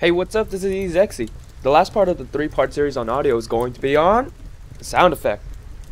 Hey, what's up? This is EZEKXY. The last part of the 3-part series on audio is going to be on sound effect.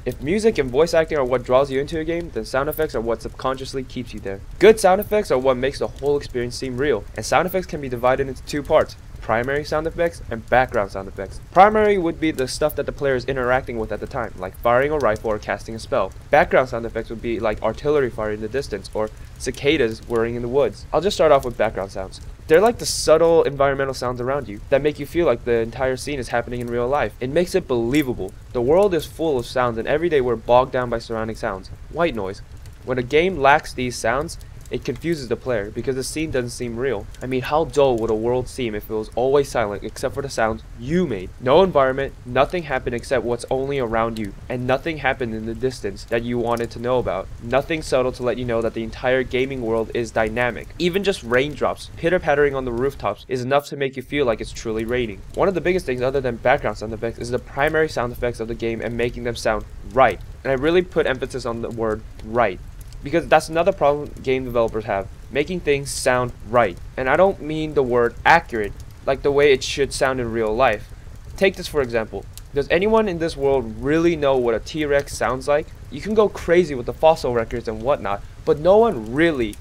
If music and voice acting are what draws you into a game, then sound effects are what subconsciously keeps you there. Good sound effects are what makes the whole experience seem real, and sound effects can be divided into 2 parts. Primary sound effects and background sound effects. Primary would be the stuff that the player is interacting with at the time, like firing a rifle or casting a spell. Background sound effects would be like artillery firing in the distance or cicadas whirring in the woods. I'll just start off with background sounds. They're like the subtle environmental sounds around you that make you feel like the entire scene is happening in real life. It makes it believable. The world is full of sounds and every day we're bogged down by surrounding sounds. White noise. When a game lacks these sounds, it confuses the player because the scene doesn't seem real. I mean, how dull would a world seem if it was always silent except for the sounds you made? No environment, nothing happened except what's only around you, and nothing happened in the distance that you wanted to know about. Nothing subtle to let you know that the entire gaming world is dynamic. Even just raindrops pitter-pattering on the rooftops is enough to make you feel like it's truly raining. One of the biggest things other than background sound effects is the primary sound effects of the game and making them sound right. And I really put emphasis on the word right, because that's another problem game developers have, making things sound right. And I don't mean the word accurate, like the way it should sound in real life. Take this for example. Does anyone in this world really know what a T-Rex sounds like? You can go crazy with the fossil records and whatnot, but no one really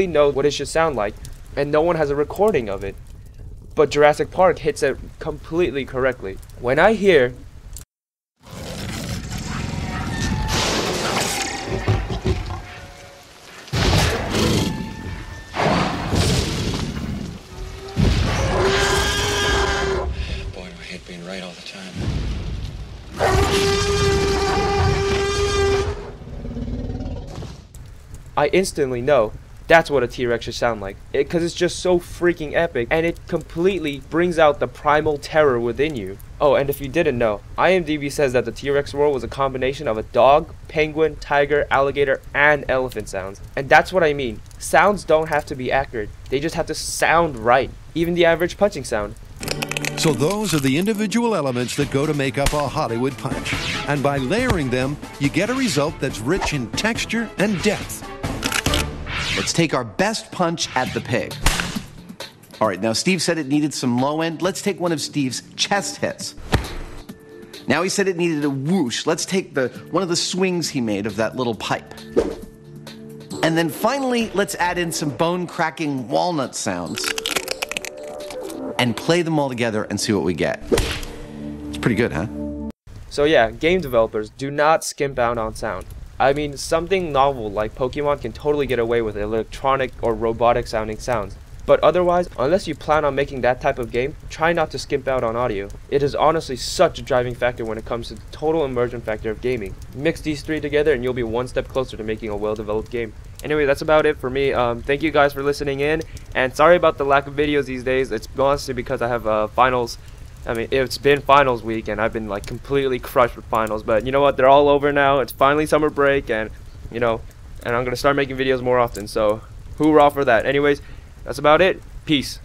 knows what it should sound like, and no one has a recording of it. But Jurassic Park hits it completely correctly. When I hear being right all the time. I instantly know that's what a T-Rex should sound like, because it's just so freaking epic and it completely brings out the primal terror within you. Oh, and if you didn't know, IMDb says that the T-Rex roar was a combination of a dog, penguin, tiger, alligator, and elephant sounds. And that's what I mean. Sounds don't have to be accurate, they just have to sound right. Even the average punching sound. So those are the individual elements that go to make up a Hollywood punch. And by layering them, you get a result that's rich in texture and depth. Let's take our best punch at the pig. All right, now Steve said it needed some low end. Let's take one of Steve's chest hits. Now he said it needed a whoosh. Let's take one of the swings he made of that little pipe. And then finally, let's add in some bone-cracking walnut sounds and play them all together and see what we get. It's pretty good, huh? So yeah, game developers, do not skimp out on sound. I mean, something novel like Pokemon can totally get away with electronic or robotic sounding sounds. But otherwise, unless you plan on making that type of game, try not to skimp out on audio. It is honestly such a driving factor when it comes to the total immersion factor of gaming. Mix these 3 together and you'll be one step closer to making a well-developed game. Anyway, that's about it for me. Thank you guys for listening in, and sorry about the lack of videos these days. It's honestly because I have finals. I mean, it's been finals week and I've been like completely crushed with finals, but you know what, they're all over now. It's finally summer break, and you know, and I'm gonna start making videos more often, so hoorah for that. Anyways, that's about it. Peace.